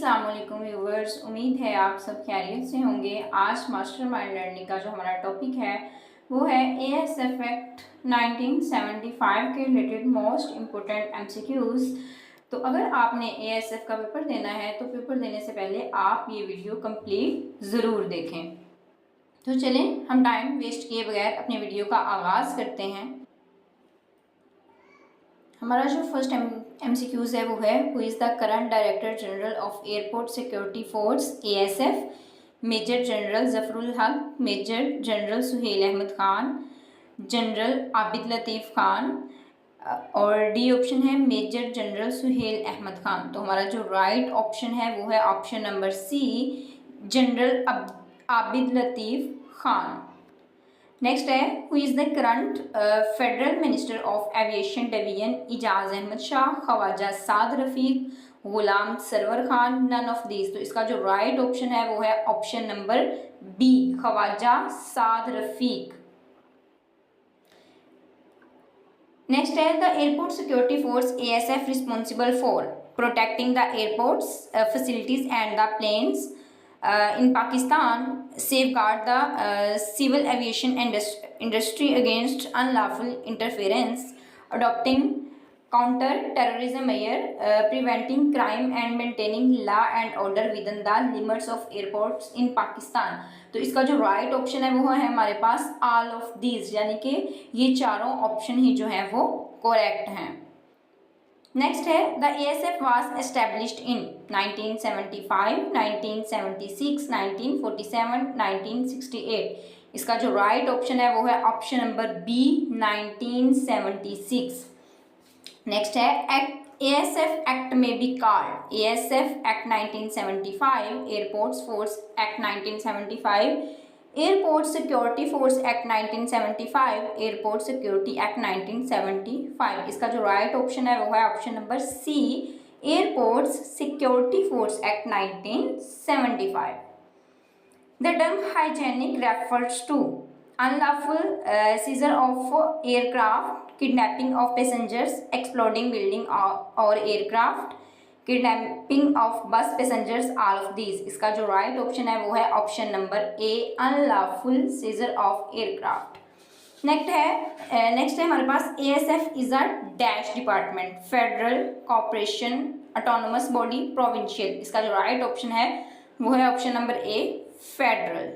अस्सलाम वालेकुम व्यूवर्स, उम्मीद है आप सब खैरियत से होंगे। आज मास्टरमाइंड लर्निंग का जो हमारा टॉपिक है वो है एएसएफ एक्ट 1975 के रिलेटेड मोस्ट इम्पोर्टेंट एमसीक्यूज़। तो अगर आपने एएसएफ का पेपर देना है तो पेपर देने से पहले आप ये वीडियो कंप्लीट ज़रूर देखें। तो चलें हम टाइम वेस्ट किए बगैर अपने वीडियो का आगाज़ करते हैं। हमारा जो फर्स्ट एमसीक्यूज़ है वो है who is the current director general of airport security force ASF. Major general Zafarul Haq, major general Suhail Ahmed Khan, general Abid Latif Khan और डी ऑप्शन है मेजर जनरल सुहेल अहमद खान। तो हमारा जो राइट ऑप्शन है वो है option number C, general Abid Latif Khan. Next है who is the current federal minister of aviation division Ijaz Ahmed Shah, Khawaja Saad Rafique, Ghulam server Khan, none of these. तो इसका जो राइट ऑप्शन है वो है option number B, Khawaja Saad Rafique. Next है the airport security force ASF responsible for protecting the airports facilities and the planes in Pakistan, safeguard the civil aviation industry against unlawful interference, adopting counter-terrorism measures, preventing crime and maintaining law and order within the limits of airports in Pakistan। तो इसका जो right option है वो है हमारे पास all of these, यानी कि ये चारों ऑप्शन ही जो है वो करेक्ट हैं। नेक्स्ट है the ASF was established in 1975, 1976, 1947, 1968। इसका जो राइट ऑप्शन है वो है ऑप्शन नंबर बी, 1976। नेक्स्ट है act ASF act may be called ASF act 1975, airports force act 1975, airport security force act 1975, airport security act 1975। इसका जो राइट ऑप्शन है वो है option number C, airports security force act 1975। The term hijacking refers to unlawful seizure of aircraft, kidnapping of passengers, exploding building और aircraft, kidnapping of bus passengers, all of these. इसका जो right option है वो है option number A, unlawful seizure of aircraft. Next है हमारे पास ASF is a dash department, federal, corporation, autonomous body, provincial. इसका जो राइट ऑप्शन है वो है option number A, federal.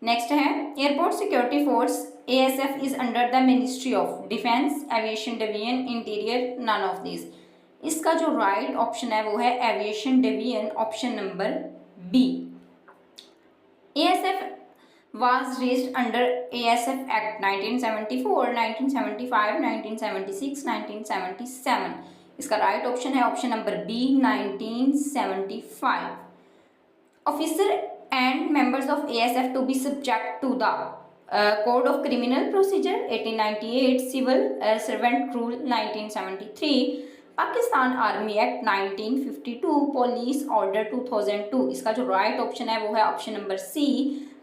Next है airport security force ASF is under the ministry of defence, aviation division, interior, none of these. इसका जो right option है वो है aviation division, option number B. ASF was raised under ASF Act 1974, 1975, 1976, 1977। इसका right option है option number B, 1975। Officer and members of ASF to be subject to the code of criminal procedure 1898, civil servant rule 1973, Pakistan army act 1952, police order 2002। इसका जो right option है वो है option number C,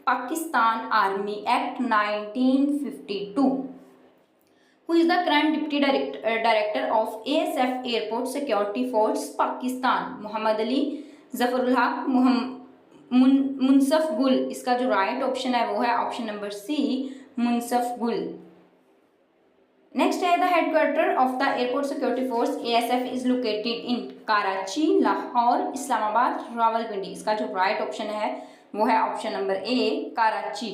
Pakistan army act 1952। Who is the current deputy director of ASF airport security force Pakistan? Mohammad Ali, Zafarul Haq, Munsaf गुल। इसका जो right option है वो है ऑप्शन नंबर सी, मुनसफ गुल। नेक्स्ट है the headquarter of the airport security force ASF is located in Karachi, Lahore, Islamabad, Rawalpindi. इसका जो राइट ऑप्शन है वो है option number A, Karachi.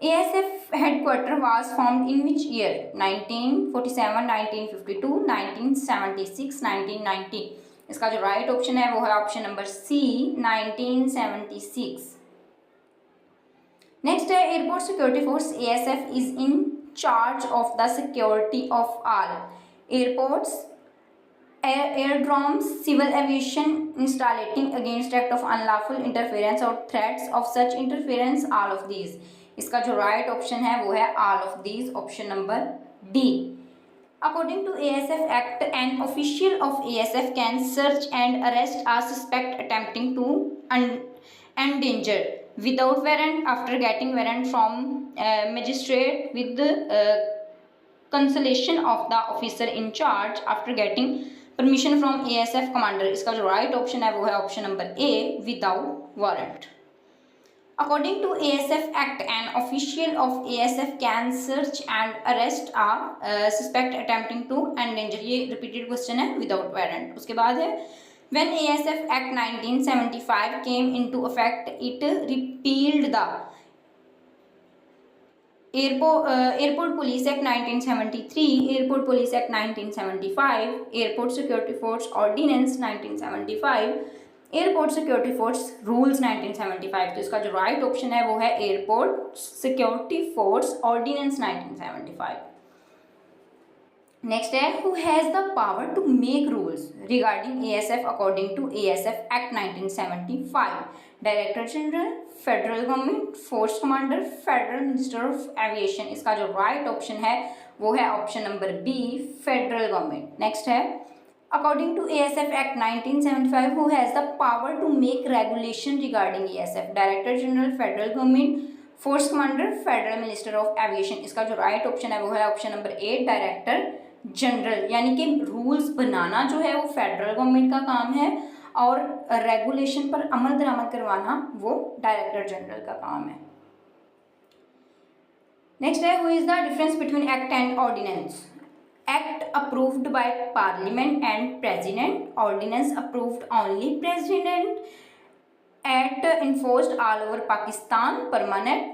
ASF headquarter was formed in which year? 1947, 1952, 1976, 1990। इसका जो राइट ऑप्शन है वो है ऑप्शन नंबर सी, 1976। नेक्स्ट है airport security force ASF is in charge of the security of all airports, airdromes, civil aviation, installing against act of unlawful interference or threats of such interference, all of these। इसका जो right option है वो है all of these, option number D। According to ASF Act, an official of ASF can search and arrest a suspect attempting to endanger without warrant after getting warrant from magistrate with the consultation of the officer in charge after getting permission from ASF commander, इसका जो right option है वो है option number A, without warrant. According to ASF Act, an official of ASF can search and arrest a suspect attempting to endanger, ये repeated question है, without warrant। उसके बाद है when ASF Act 1975 came into effect, it repealed the Airport Police Act 1973, Airport Police Act 1975, Airport Security Force Ordinance 1975, airport security force rules 1975। तो इसका जो right option है वो है airport security force ordinance 1975। Next है who has the power to make rules regarding ASF according to ASF act 1975, director general, federal government, force commander, federal minister of aviation. इसका जो right option है वो है option number B, federal government. Next है According to ASF Act 1975, who has the power to make regulation regarding ASF? Director General, Federal Government, Force Commander, Federal Minister of Aviation। इसका जो right option है वो है option number ए, director general. यानी कि rules बनाना जो है वो फेडरल गवर्नमेंट का काम है और रेगुलेशन पर अमल दरामद करवाना वो डायरेक्टर जनरल का काम है। नेक्स्ट है who is the difference between act and ordinance? Act approved by Parliament and President, Ordinance approved only President, Act enforced all over Pakistan, permanent,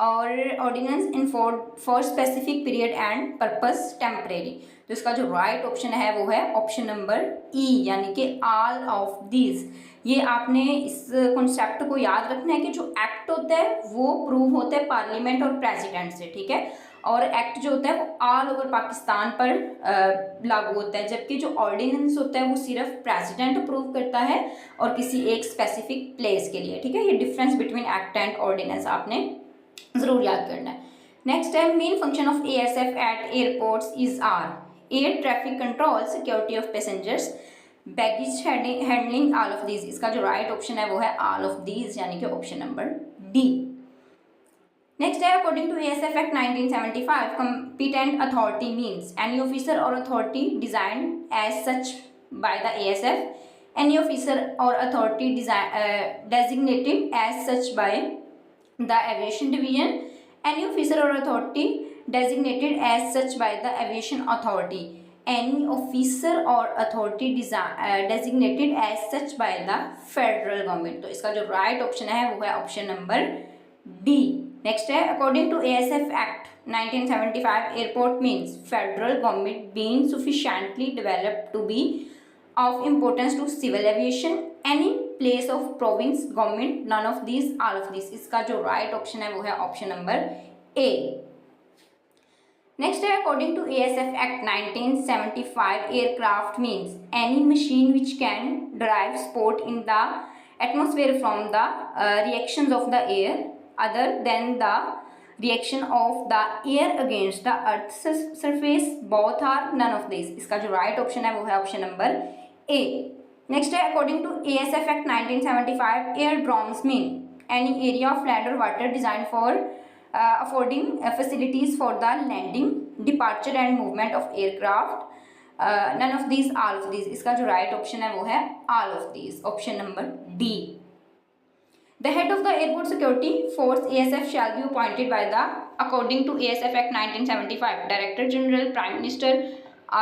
और Ordinance enforced for specific period and purpose, temporary। तो इसका जो right option है वो है option number ई, यानी कि all of these. ये आपने इस कॉन्सेप्ट को याद रखना है कि जो एक्ट होता है वो प्रूव होता है पार्लियामेंट और प्रेसिडेंट से, ठीक है, और एक्ट जो होता है वो ऑल ओवर पाकिस्तान पर लागू होता है, जबकि जो ऑर्डिनेंस होता है वो सिर्फ प्रेसिडेंट अप्रूव करता है और किसी एक स्पेसिफिक प्लेस के लिए, ठीक है। ये difference between act and ordinance आपने ज़रूर याद करना है। नेक्स्ट है main function of ASF at airports is are air traffic control, security of passengers, baggage handling, all of these. इसका जो राइट ऑप्शन है वो है ऑल ऑफ दीज, यानी कि ऑप्शन नंबर डी। नेक्स्ट है according to ASF act 1975, competent authority means any officer or authority designed as such by the ASF, any officer or authority designated as such by the aviation division, any officer or authority designated as such by the aviation authority, any officer or authority designated as such by the federal government। तो इसका जो right option है वो है option number D. Next है according to ASF act 1975, airport means federal government being sufficiently developed to be of importance to civil aviation, any place of province government, none of these, all of these। इसका जो right option है वो है option number A. Next है according to ASF act 1975, aircraft means any machine which can derive support in the atmosphere from the reactions of the air other than the reaction of the air against the earth's surface, both are none of these। इसका जो right option है वो है option number A. Next है according to ASF act 1975, aerodromes mean any area of land और water design for affording facilities for the landing, departure and movement of aircraft, none of these, all of these. इसका जो right option है वो है all of these, option number D. The head of the Airport Security Force ASF shall be appointed by the, according to ASF Act 1975, Director General, Prime Minister,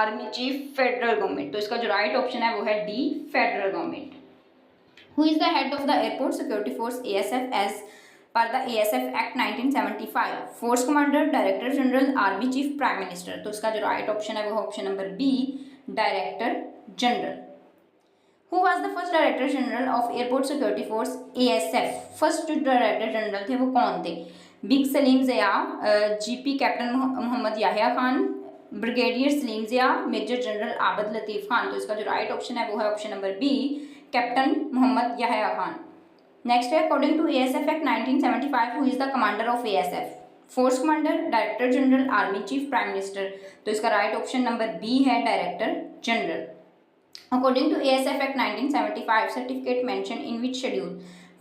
Army Chief, Federal Government। तो इसका जो right option है वो है D, federal government. Who is the head of the Airport Security Force ASF as per the ASF Act 1975? Force Commander, Director General, Army Chief, Prime Minister। तो इसका जो right option है वो option number B, director general. Who was the first Director General of Airport Security Force ASF? First director general थे वो कौन थे? Brig Salim Zia, GP captain Mohammad Yahya Khan, brigadier Salim Zia, major general Abad Latif Khan. तो इसका जो राइट ऑप्शन है वो है option number B, captain Mohammad Yahya Khan. Next है according to ASF act 1975, who is the commander of ASF? Force commander, director general, army chief, prime minister. तो इसका right option number B है, director general. According to ASF Act 1975, certificate mentioned in which schedule?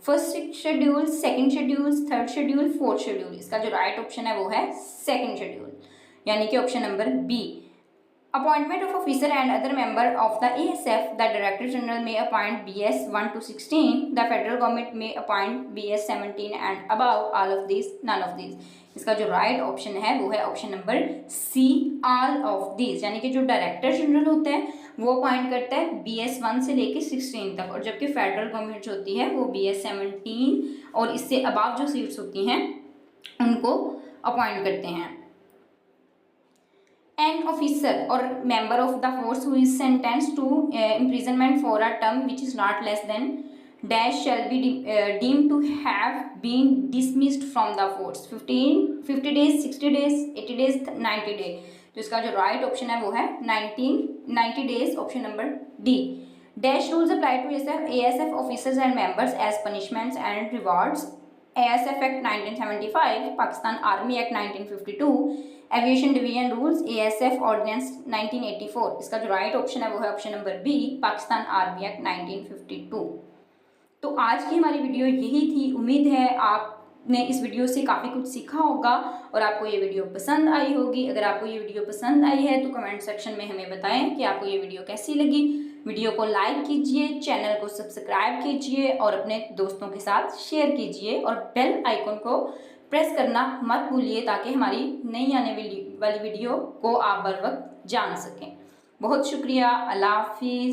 First schedule, second schedule, third schedule, fourth schedule. इसका जो right option है वो है second schedule, यानी कि option number B. Appointment of officer and other member of the ASF, the Director General may appoint BS 1 to 16. The federal government may appoint BS 17 and above. All of these, none of these. इसका जो right option है वो है option number C, all of these. यानी कि जो director general होता है वो अपॉइंट करता है BS 1 से लेके 16 तक, और जबकि फेडरल गवर्नमेंट जो होती है वो BS 17 और इससे अबाव जो सीट्स होती हैं उनको अपॉइंट करते हैं। An officer or member of the force who is sentenced to imprisonment for a term which is not less than dash shall be deemed to have been dismissed from the force 50 days, 60 days, 80 days, 90 days। तो इसका जो right option है वो है 90 days, option number D. Dash rules apply to ASF officers and members as punishments and rewards। ASF Act 1975, Pakistan Army Act 1952, aviation division rules, ASF ordinance 1984। इसका जो right option है वो है option number B, Pakistan army act 1952। तो आज की हमारी video यही थी। उम्मीद है आपने इस वीडियो से काफ़ी कुछ सीखा होगा और आपको ये वीडियो पसंद आई होगी। अगर आपको ये वीडियो पसंद आई है तो कमेंट सेक्शन में हमें बताएं कि आपको ये वीडियो कैसी लगी। वीडियो को लाइक कीजिए, चैनल को सब्सक्राइब कीजिए और अपने दोस्तों के साथ शेयर कीजिए और बेल आइकन को प्रेस करना मत भूलिए ताकि हमारी नई आने वाली वीडियो को आप बर वक्त जान सकें। बहुत शुक्रिया। अल्लाह हाफिज़।